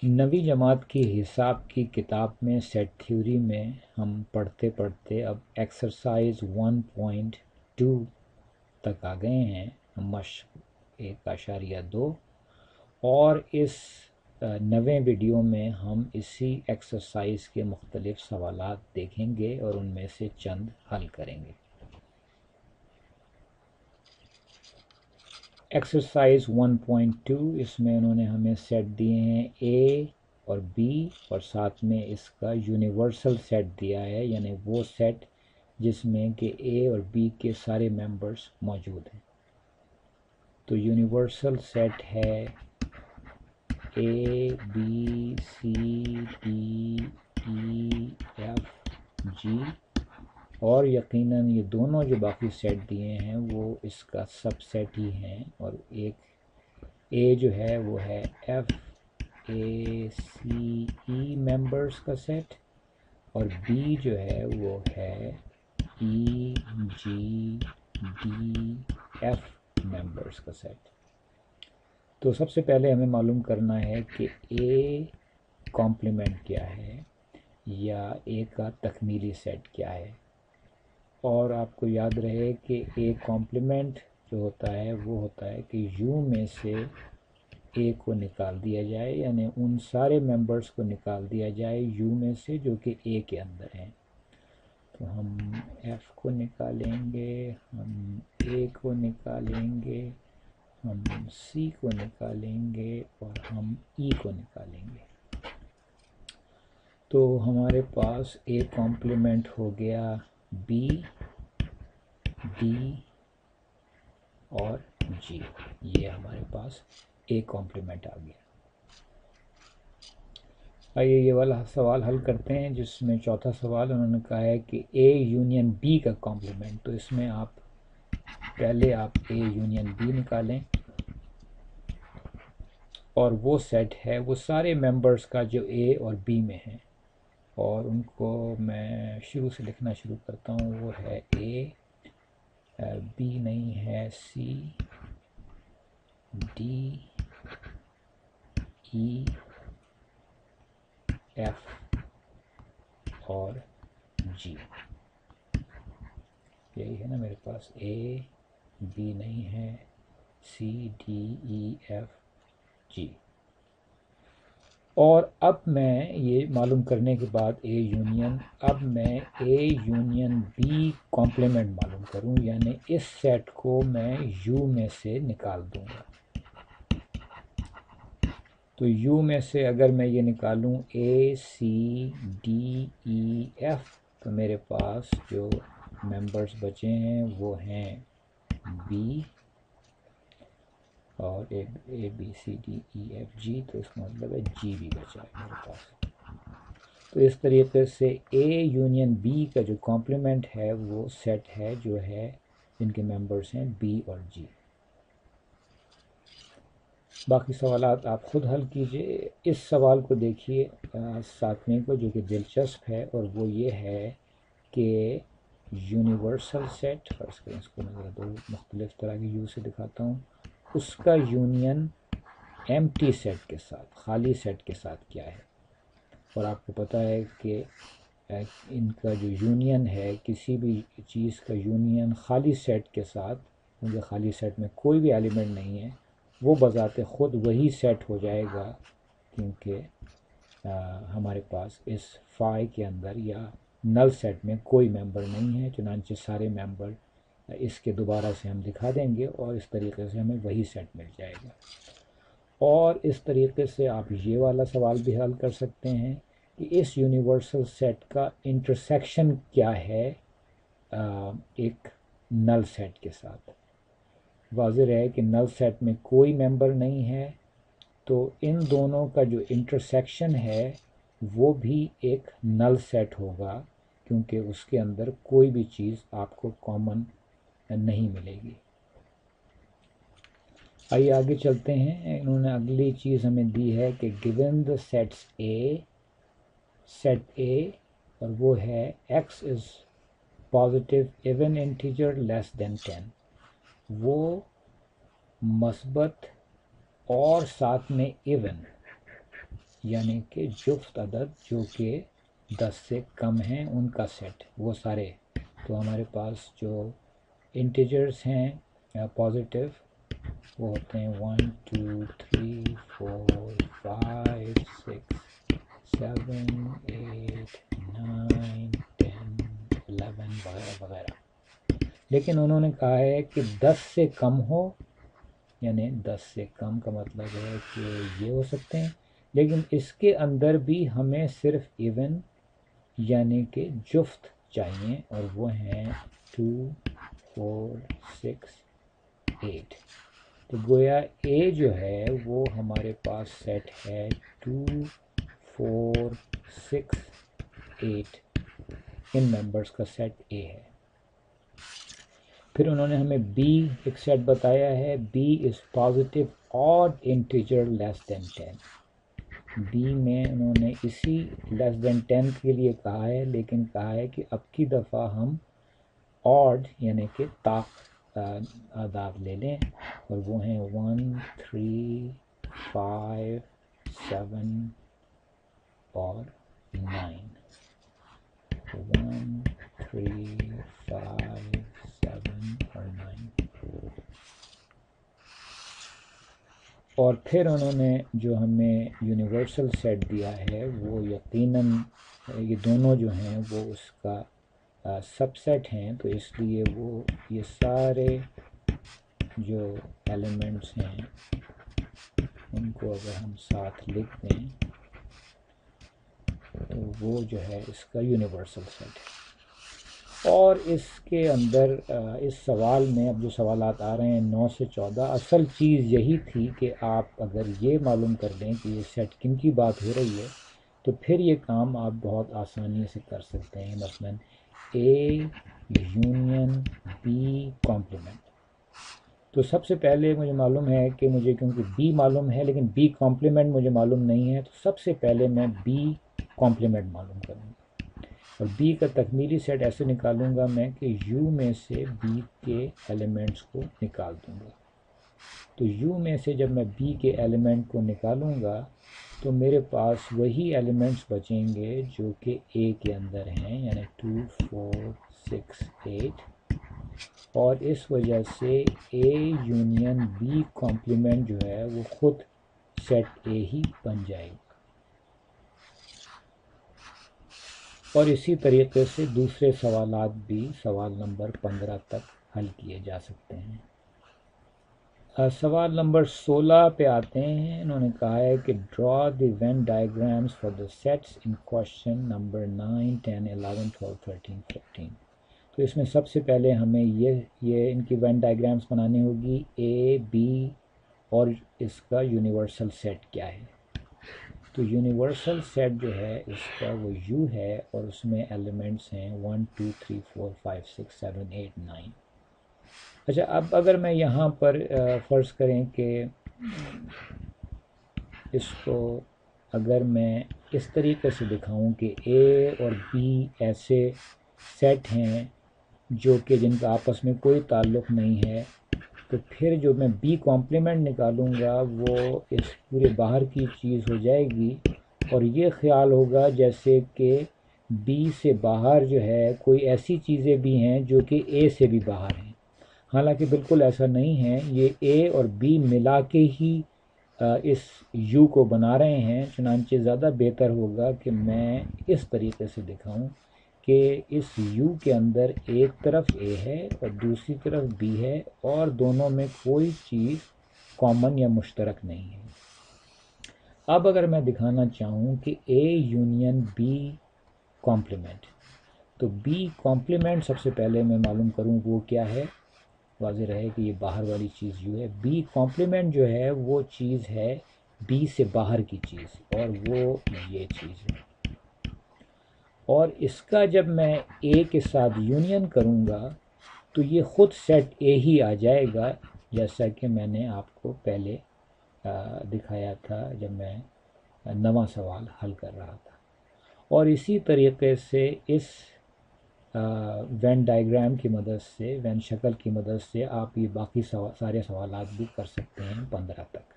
نویں جماعت کی حساب کی کتاب میں سیٹ تھیوری میں ہم پڑھتے پڑھتے اب ایکسرسائز 1.2 تک آ گئے ہیں، مشق 1.2، اور اس نویں ویڈیو میں ہم اسی ایکسرسائز کے مختلف سوالات دیکھیں گے اور ان میں سے چند حل کریں گے۔ ایکسرسائز 1.2، اس میں انہوں نے ہمیں سیٹ دیے ہیں اے اور بی، اور ساتھ میں اس کا یونیورسل سیٹ دیا ہے، یعنی وہ سیٹ جس میں کہ اے اور بی کے سارے ممبرز موجود ہیں۔ تو یونیورسل سیٹ ہے A B C D E F G, اور یقیناً یہ دونوں جو باقی سیٹ دیے ہیں وہ اس کا سب سیٹ ہی ہیں، اور ایک اے جو ہے وہ ہے F A C E members کا سیٹ، اور بی جو ہے وہ ہے E G D F members کا سیٹ۔ تو سب سے پہلے ہمیں معلوم کرنا ہے کہ اے کمپلیمنٹ کیا ہے، یا اے کا تکمیلی سیٹ کیا ہے۔ اور آپ کو یاد رہے کہ اے کمپلیمنٹ جو ہوتا ہے وہ ہوتا ہے کہ یو میں سے اے کو نکال دیا جائے، یعنی ان سارے ممبرس کو نکال دیا جائے یو میں سے جو کہ اے کے اندر ہیں۔ تو ہم ایف کو نکالیں گے، ہم اے کو نکالیں گے، ہم سی کو نکالیں گے، اور ہم ای کو نکالیں گے۔ تو ہمارے پاس اے کمپلیمنٹ ہو گیا بی، ڈی اور جی، یہ ہمارے پاس اے کمپلیمنٹ آ گیا۔ آئیے یہ والا سوال حل کرتے ہیں، جس میں چوتھا سوال انہوں نے کہا ہے کہ اے یونین بی کا کمپلیمنٹ۔ تو اس میں آپ پہلے اے یونین بی نکالیں، اور وہ سیٹ ہے وہ سارے ممبرس کا جو اے اور بی میں ہیں، اور ان کو میں شروع سے لکھنا شروع کرتا ہوں۔ وہ ہے اے، بی نہیں ہے، سی ڈی ای ایف اور جی، یہی ہے نا میرے پاس، اے بی نہیں ہے، سی ڈی ای ایف جی۔ اور اب میں یہ معلوم کرنے کے بعد اے یونین، اب میں اے یونین بی کمپلیمنٹ معلوم کروں، یعنی اس سیٹ کو میں یو میں سے نکال دوں گا۔ تو یو میں سے اگر میں یہ نکالوں اے سی ڈی ای ایف، تو میرے پاس جو ممبرس بچے ہیں وہ ہیں بی، اور ایک A B C D E F G, تو اس کا مطلب ہے جی بھی بچا ہے میرے پاس۔ تو اس طریقے سے اے یونین بی کا جو کمپلیمنٹ ہے وہ سیٹ ہے جو ہے جن کے ممبرس ہیں بی اور جی۔ باقی سوالات آپ خود حل کیجئے۔ اس سوال کو دیکھیے ساتویں کو، جو کہ دلچسپ ہے، اور وہ یہ ہے کہ یونیورسل سیٹ، فرض کریں اس کو میں ذرا دو مختلف طرح کی یو سے دکھاتا ہوں، اس کا یونین ایمٹی سیٹ کے ساتھ، خالی سیٹ کے ساتھ کیا ہے۔ اور آپ کو پتہ ہے کہ ان کا جو یونین ہے، کسی بھی چیز کا یونین خالی سیٹ کے ساتھ، کیونکہ خالی سیٹ میں کوئی بھی ایلیمنٹ نہیں ہے، وہ بذات خود وہی سیٹ ہو جائے گا، کیونکہ ہمارے پاس اس فائی کے اندر یا نل سیٹ میں کوئی ممبر نہیں ہے، چنانچہ سارے ممبر اس کے دوبارہ سے ہم دکھا دیں گے، اور اس طریقے سے ہمیں وہی سیٹ مل جائے گا۔ اور اس طریقے سے آپ یہ والا سوال بھی حل کر سکتے ہیں کہ اس یونیورسل سیٹ کا انٹرسیکشن کیا ہے ایک نل سیٹ کے ساتھ۔ واضح ہے کہ نل سیٹ میں کوئی ممبر نہیں ہے، تو ان دونوں کا جو انٹرسیکشن ہے وہ بھی ایک نل سیٹ ہوگا، کیونکہ اس کے اندر کوئی بھی چیز آپ کو کامن نہیں ملے گی۔ آئیے آگے چلتے ہیں۔ انہوں نے اگلی چیز ہمیں دی ہے کہ given the sets A, set A, اور وہ ہے X is positive even integer less than 10، وہ مثبت اور ساتھ میں ایون یعنی کہ جفت عدد جو کہ 10 سے کم ہیں ان کا سیٹ، وہ سارے. تو ہمارے پاس جو انٹیجرز ہیں پازیٹیو وہ ہوتے ہیں 1 2 3 4 5 6 7 8 9 10 11 وغیرہ وغیرہ. لیکن انہوں نے کہا ہے کہ 10 سے کم ہو، یعنی 10 سے کم کا مطلب ہے کہ یہ ہو سکتے ہیں، لیکن اس کے اندر بھی ہمیں صرف ایون یعنی کہ جفت چاہیے، اور وہ ہیں 2 4 6 8. تو گویا اے جو ہے وہ ہمارے پاس سیٹ ہے 2 4 6 8، ان ممبرس کا سیٹ اے ہے. پھر انہوں نے ہمیں بی ایک سیٹ بتایا ہے، B is positive odd integer less than 10. B میں انہوں نے اسی لیس دین 10 کے لیے کہا ہے، لیکن کہا ہے کہ اب کی دفعہ ہم آڈ یعنی کہ طاق اعداد لے لیں، اور وہ ہیں 1 3 5 7 اور 9. 1 3 5 7 اور 9. اور پھر انہوں نے جو ہمیں یونیورسل سیٹ دیا ہے وہ یقیناً یہ دونوں جو ہیں وہ اس کا سب سیٹ ہیں، تو اس لیے وہ یہ سارے جو ایلیمنٹس ہیں ان کو اگر ہم ساتھ لکھ دیں تو وہ جو ہے اس کا یونیورسل سیٹ ہے. اور اس کے اندر اس سوال میں اب جو سوالات آ رہے ہیں 9 سے 14، اصل چیز یہی تھی کہ آپ اگر یہ معلوم کر لیں کہ یہ سیٹ کن کی بات ہو رہی ہے تو پھر یہ کام آپ بہت آسانی سے کر سکتے ہیں. مثلاً اے یونین بی کمپلیمنٹ. تو سب سے پہلے مجھے معلوم ہے کہ مجھے کیونکہ بی معلوم ہے لیکن بی کمپلیمنٹ مجھے معلوم نہیں ہے، تو سب سے پہلے میں بی کمپلیمنٹ معلوم کروں گا، اور بی کا تکمیلی سیٹ ایسے نکالوں گا میں کہ یو میں سے بی کے ایلیمنٹس کو نکال دوں گا. تو یو میں سے جب میں بی کے ایلیمنٹ کو نکالوں گا تو میرے پاس وہی ایلیمنٹس بچیں گے جو کہ اے کے اندر ہیں، یعنی 2 4 6 8. اور اس وجہ سے اے یونین بی کمپلیمنٹ جو ہے وہ خود سیٹ اے ہی بن جائے گا. اور اسی طریقے سے دوسرے سوالات بھی سوال نمبر 15 تک حل کیے جا سکتے ہیں. سوال نمبر 16 پہ آتے ہیں. انہوں نے کہا ہے کہ draw the Venn diagrams for the sets in question number 9 10 11 12 13 14. تو اس میں سب سے پہلے ہمیں یہ ان کی وین ڈائیگرامس بنانی ہوگی، اے بی اور اس کا یونیورسل سیٹ کیا ہے. تو یونیورسل سیٹ جو ہے اس کا وہ یو ہے، اور اس میں ایلیمنٹس ہیں 1 2 3 4 5 6 7 8 9. اچھا، اب اگر میں یہاں پر فرض کریں کہ اس کو اگر میں اس طریقے سے دکھاؤں کہ اے اور بی ایسے سیٹ ہیں جو کہ جن کا آپس میں کوئی تعلق نہیں ہے، تو پھر جو میں بی کمپلیمنٹ نکالوں گا وہ اس پورے باہر کی چیز ہو جائے گی، اور یہ خیال ہوگا جیسے کہ بی سے باہر جو ہے کوئی ایسی چیزیں بھی ہیں جو کہ اے سے بھی باہر ہیں. حالانکہ بالکل ایسا نہیں ہے، یہ اے اور بی ملا کے ہی اس یو کو بنا رہے ہیں. چنانچہ زیادہ بہتر ہوگا کہ میں اس طریقے سے دکھاؤں کہ اس یو کے اندر ایک طرف اے ہے اور دوسری طرف بی ہے، اور دونوں میں کوئی چیز کامن یا مشترک نہیں ہے. اب اگر میں دکھانا چاہوں کہ اے یونین بی کمپلیمنٹ، تو بی کمپلیمنٹ سب سے پہلے میں معلوم کروں وہ کیا ہے. واضح رہے کہ یہ باہر والی چیز یو ہے. بی کمپلیمنٹ جو ہے وہ چیز ہے بی سے باہر کی چیز، اور وہ یہ چیز ہے. اور اس کا جب میں اے کے ساتھ یونین کروں گا تو یہ خود سیٹ اے ہی آ جائے گا، جیسا کہ میں نے آپ کو پہلے دکھایا تھا جب میں نواں سوال حل کر رہا تھا. اور اسی طریقے سے اس وین ڈائیگرام کی مدد سے، وین شکل کی مدد سے آپ یہ باقی سارے سوالات بھی کر سکتے ہیں 15 تک.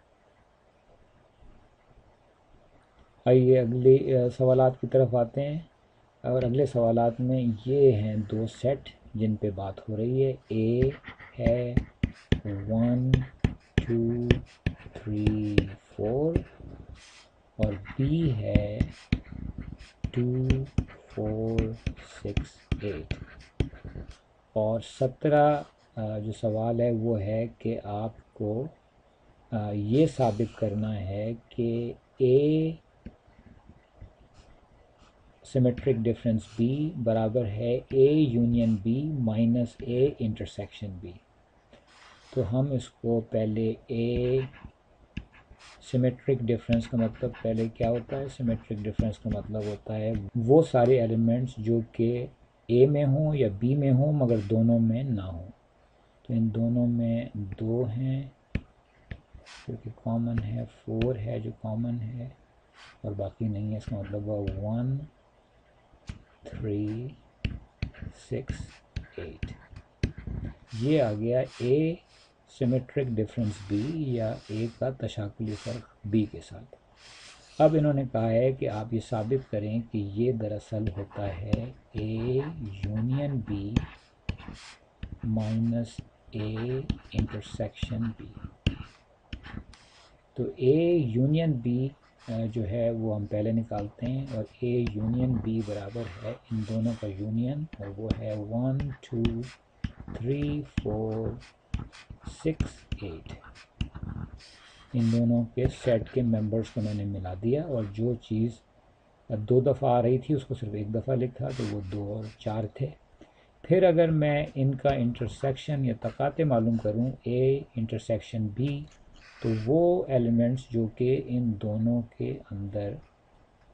آئیے اگلی سوالات کی طرف آتے ہیں، اور اگلے سوالات میں یہ ہیں دو سیٹ جن پہ بات ہو رہی ہے۔ اے ہے 1 2 3 4 اور بی ہے 2 4 6 8 اور 17 جو سوال ہے وہ ہے کہ آپ کو یہ ثابت کرنا ہے کہ اے سیمیٹرک ڈفرینس بی برابر ہے A union B minus a intersection be. تو ہم اس کو پہلے اے سیمیٹرک ڈفرینس کا مطلب پہلے کیا ہوتا ہے؟ سیمیٹرک ڈفرینس کا مطلب ہوتا ہے وہ سارے ایلیمنٹس جو کہ اے میں ہوں یا بی میں ہوں مگر دونوں میں نہ ہوں۔ تو ان دونوں میں 2 ہیں جو کہ کامن ہے، 4 ہے جو کامن ہے اور باقی نہیں ہے، اس کا مطلب 1 3 6 8 یہ آ گیا اے سیمیٹرک ڈفرینس بی یا اے کا تشاکلی فرق بی کے ساتھ۔ اب انہوں نے کہا ہے کہ آپ یہ ثابت کریں کہ یہ دراصل ہوتا ہے A union B minus a intersection be. تو اے یونین بی جو ہے وہ ہم پہلے نکالتے ہیں، اور اے یونین بی برابر ہے ان دونوں کا یونین، اور وہ ہے 1 2 3 4 6 8۔ ان دونوں کے سیٹ کے ممبرز کو میں نے ملا دیا، اور جو چیز 2 دفعہ آ رہی تھی اس کو صرف 1 دفعہ لکھا، تو وہ 2 اور 4 تھے۔ پھر اگر میں ان کا انٹرسیکشن یا تقاطع معلوم کروں اے انٹرسیکشن بی، تو وہ ایلیمنٹس جو کہ ان دونوں کے اندر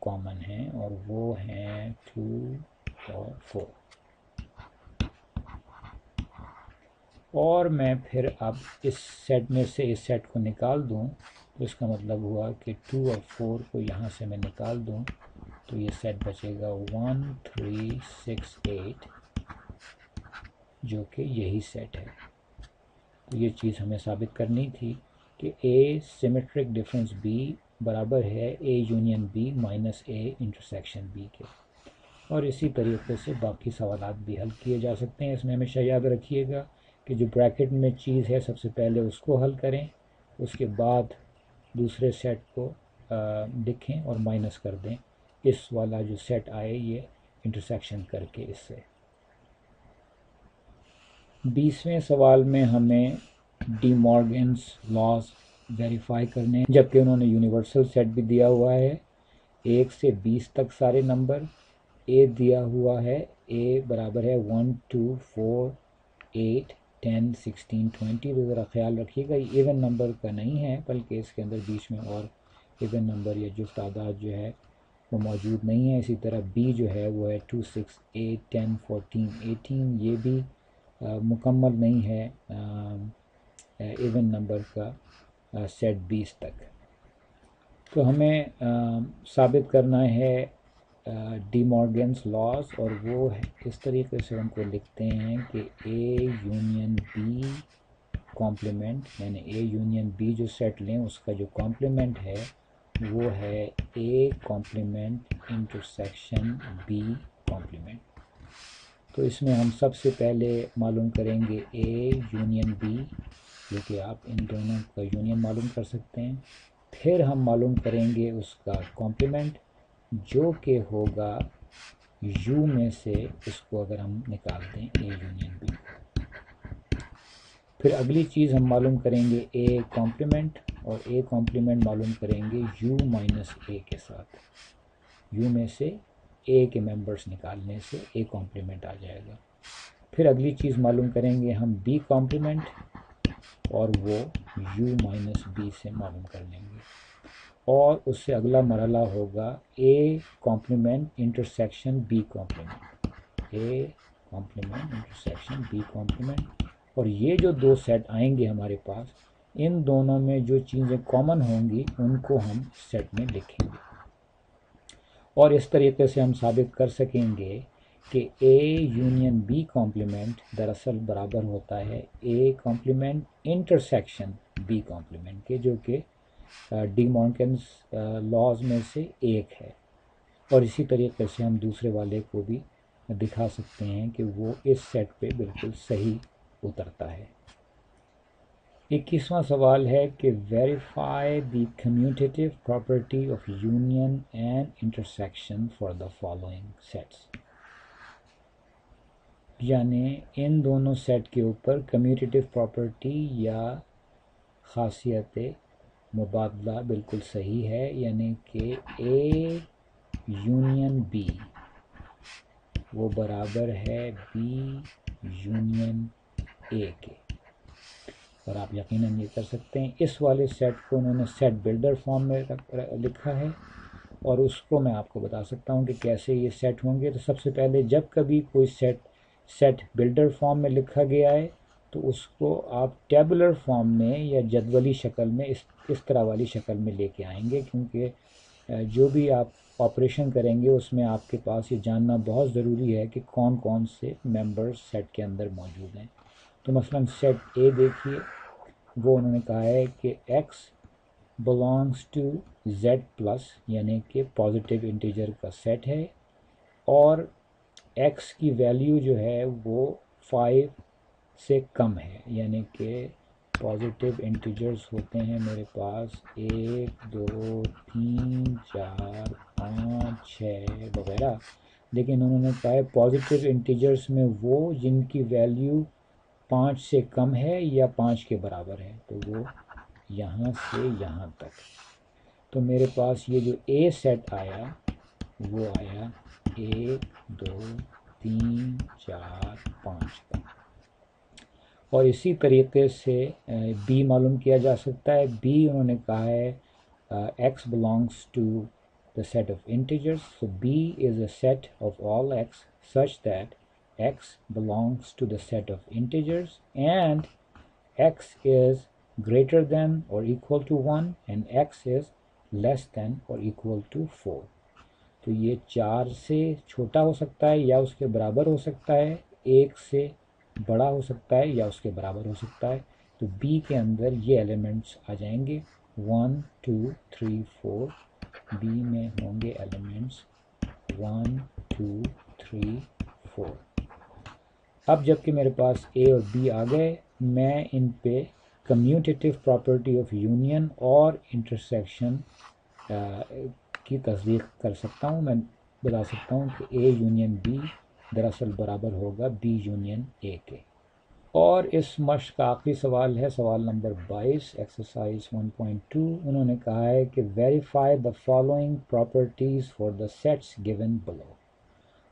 کامن ہیں اور وہ ہیں 2 اور 4، اور میں پھر اب اس سیٹ میں سے اس سیٹ کو نکال دوں تو اس کا مطلب ہوا کہ 2 اور 4 کو یہاں سے میں نکال دوں تو یہ سیٹ بچے گا 1 3 6 8 جو کہ یہی سیٹ ہے۔ تو یہ چیز ہمیں ثابت کرنی تھی کہ اے سیمیٹرک ڈفرینس بی برابر ہے A union B minus a intersection be کے، اور اسی طریقے سے باقی سوالات بھی حل کیے جا سکتے ہیں۔ اس میں ہمیشہ یاد رکھیے گا کہ جو بریکٹ میں چیز ہے سب سے پہلے اس کو حل کریں، اس کے بعد دوسرے سیٹ کو لکھیں اور مائنس کر دیں اس والا جو سیٹ آئے یہ انٹرسیکشن کر کے اس سے۔ 20ویں سوال میں ہمیں ڈی مورگنز لاز ویریفائی کرنے ہیں، جبکہ انہوں نے یونیورسل سیٹ بھی دیا ہوا ہے 1 سے 20 تک سارے نمبر۔ اے دیا ہوا ہے، اے برابر ہے 1 2 4 8 10 16 20۔ تو ذرا خیال رکھیے گا یہ ایون نمبر کا نہیں ہے بلکہ اس کے اندر بیچ میں اور ایون نمبر یا جفت تعداد جو ہے وہ موجود نہیں ہے۔ اسی طرح بی جو ہے وہ ہے 2 6 8 10 14 18، یہ بھی مکمل نہیں ہے ایون نمبر کا سیٹ 20 تک۔ تو ہمیں ثابت کرنا ہے ڈی مورگنز لاز، اور وہ اس طریقے سے ان کو لکھتے ہیں کہ اے یونین بی کمپلیمنٹ، یعنی اے یونین بی جو سیٹ لیں اس کا جو کمپلیمنٹ ہے وہ ہے اے کمپلیمنٹ انٹرسیکشن بی کمپلیمنٹ۔ تو اس میں ہم سب سے پہلے معلوم کریں گے اے یونین بی، جو کہ آپ ان دونوں کا یونین معلوم کر سکتے ہیں۔ پھر ہم معلوم کریں گے اس کا کمپلیمنٹ جو کہ ہوگا یو میں سے اس کو اگر ہم نکال دیں اے یونین بی۔ پھر اگلی چیز ہم معلوم کریں گے اے کمپلیمنٹ، اور اے کمپلیمنٹ معلوم کریں گے یو مائنس اے کے ساتھ۔ یو میں سے اے کے ممبرس نکالنے سے اے کمپلیمنٹ آ جائے گا۔ پھر اگلی چیز معلوم کریں گے ہم بی کمپلیمنٹ، اور وہ یو مائنس بی سے معلوم کر لیں گے، اور اس سے اگلا مرحلہ ہوگا اے کمپلیمنٹ انٹرسیکشن بی کمپلیمنٹ، اے کمپلیمنٹ انٹرسیکشن بی کمپلیمنٹ، اور یہ جو دو سیٹ آئیں گے ہمارے پاس ان دونوں میں جو چیزیں کامن ہوں گی ان کو ہم سیٹ میں لکھیں گے، اور اس طریقے سے ہم ثابت کر سکیں گے کہ اے یونین بی کمپلیمنٹ دراصل برابر ہوتا ہے اے کمپلیمنٹ انٹرسیکشن بی کمپلیمنٹ کے، جو کہ ڈی مورگنز لاز میں سے ایک ہے، اور اسی طریقے سے ہم دوسرے والے کو بھی دکھا سکتے ہیں کہ وہ اس سیٹ پہ بالکل صحیح اترتا ہے۔ 21واں سوال ہے کہ verify the commutative property of union and intersection for the following sets, یعنی ان دونوں سیٹ کے اوپر کمیوٹیٹیو پراپرٹی یا خاصیت مبادلہ بالکل صحیح ہے، یعنی کہ اے یونین بی وہ برابر ہے بی یونین اے کے، اور آپ یقیناً یہ کر سکتے ہیں۔ اس والے سیٹ کو انہوں نے سیٹ بلڈر فارم میں لکھا ہے، اور اس کو میں آپ کو بتا سکتا ہوں کہ کیسے یہ سیٹ ہوں گے۔ تو سب سے پہلے جب کبھی کوئی سیٹ بلڈر فارم میں لکھا گیا ہے تو اس کو آپ ٹیبولر فارم میں یا جدولی شکل میں اس طرح والی شکل میں لے کے آئیں گے، کیونکہ جو بھی آپ آپریشن کریں گے اس میں آپ کے پاس یہ جاننا بہت ضروری ہے کہ کون کون سے ممبرز سیٹ کے اندر موجود ہیں۔ تو مثلا سیٹ اے دیکھیے، وہ انہوں نے کہا ہے کہ x belongs to z plus, یعنی کہ پازیٹیو انٹیجر کا سیٹ ہے، اور ایکس کی ویلیو جو ہے وہ 5 سے کم ہے، یعنی کہ پازیٹیو انٹیجرز ہوتے ہیں میرے پاس 1 2 3 4 5 6 وغیرہ، لیکن انہوں نے کہا ہے پازیٹیو انٹیجرز میں وہ جن کی ویلیو 5 سے کم ہے یا 5 کے برابر ہے، تو وہ یہاں سے یہاں تک۔ تو میرے پاس یہ جو اے سیٹ آیا وہ آیا 1 2 3 4 5 کا، اور اسی طریقے سے بی معلوم کیا جا سکتا ہے۔ بی انہوں نے کہا ہے x belongs to the set of integers, so B is a set of all x such that x belongs to the set of integers and x is greater than or equal to 1 and x is less than or equal to 4۔ تو یہ 4 سے چھوٹا ہو سکتا ہے یا اس کے برابر ہو سکتا ہے، 1 سے بڑا ہو سکتا ہے یا اس کے برابر ہو سکتا ہے۔ تو بی کے اندر یہ ایلیمنٹس آ جائیں گے 1 2 3 4، بی میں ہوں گے ایلیمنٹس 1 2 3 4۔ اب جب کہ میرے پاس اے اور بی آ گئے، میں ان پہ کمیوٹیٹیو پراپرٹی آف یونین اور انٹرسیکشن کی تصدیق کر سکتا ہوں۔ میں بتا سکتا ہوں کہ اے یونین بی دراصل برابر ہوگا بی یونین اے کے۔ اور اس مشق کا آخری سوال ہے، سوال نمبر 22 ایکسرسائز 1.2۔ انہوں نے کہا ہے کہ verify the following properties for the seats given below,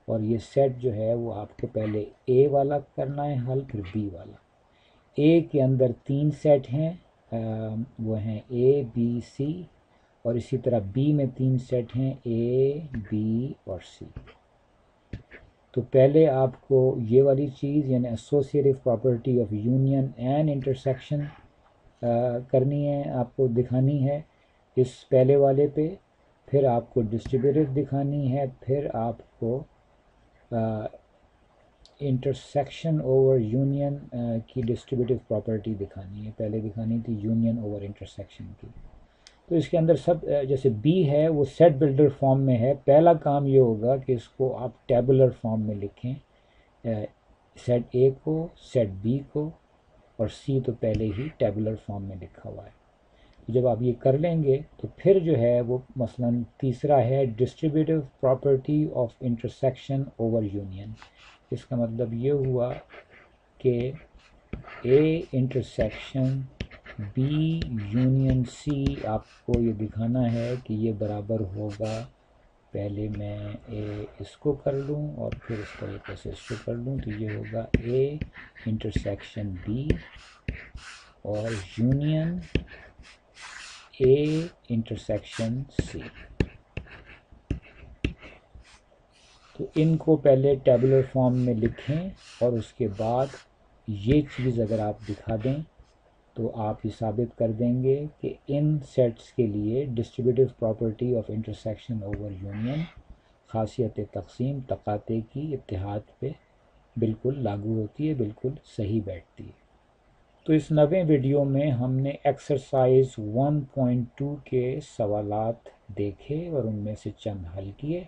اور یہ سیٹ جو ہے وہ آپ کو پہلے اے والا کرنا ہے حل، پھر بی والا۔ اے کے اندر 3 سیٹ ہیں، وہ ہیں اے بی سی، اور اسی طرح بی میں 3 سیٹ ہیں اے بی اور سی۔ تو پہلے آپ کو یہ والی چیز یعنی associative property of union and intersection کرنی ہے، آپ کو دکھانی ہے اس پہلے والے پہ، پھر آپ کو ڈسٹریبیوٹیو دکھانی ہے، پھر آپ کو انٹرسیکشن اوور یونین کی ڈسٹریبیوٹیو پراپرٹی دکھانی ہے۔ پہلے دکھانی تھی یونین اوور انٹرسیکشن کی۔ تو اس کے اندر سب جیسے بی ہے وہ سیٹ بلڈر فارم میں ہے، پہلا کام یہ ہوگا کہ اس کو آپ ٹیبولر فارم میں لکھیں، سیٹ اے کو، سیٹ بی کو، اور سی تو پہلے ہی ٹیبولر فارم میں لکھا ہوا ہے۔ جب آپ یہ کر لیں گے تو پھر جو ہے وہ مثلاً تیسرا ہے distributive property of intersection over union. اس کا مطلب یہ ہوا کہ A intersection B union C, آپ کو یہ دکھانا ہے کہ یہ برابر ہوگا، پہلے میں اس کو کر لوں اور پھر اس طریقے سے اس کو کر لوں، تو یہ ہوگا اے انٹرسیکشن بی اور یونین اے انٹرسیکشن سی۔ تو ان کو پہلے ٹیبولر فارم میں لکھیں، اور اس کے بعد یہ چیز اگر آپ دکھا دیں تو آپ یہ ثابت کر دیں گے کہ ان سیٹس کے لیے distributive property of intersection over union خاصیت تقسیم تقاطع کی اتحاد پہ بالکل لاگو ہوتی ہے، بالکل صحیح بیٹھتی ہے۔ تو اس 90 ویڈیو میں ہم نے ایکسرسائز 1.2 کے سوالات دیکھے اور ان میں سے چند حل کیے،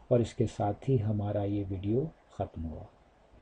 اور اس کے ساتھ ہی ہمارا یہ ویڈیو ختم ہوا۔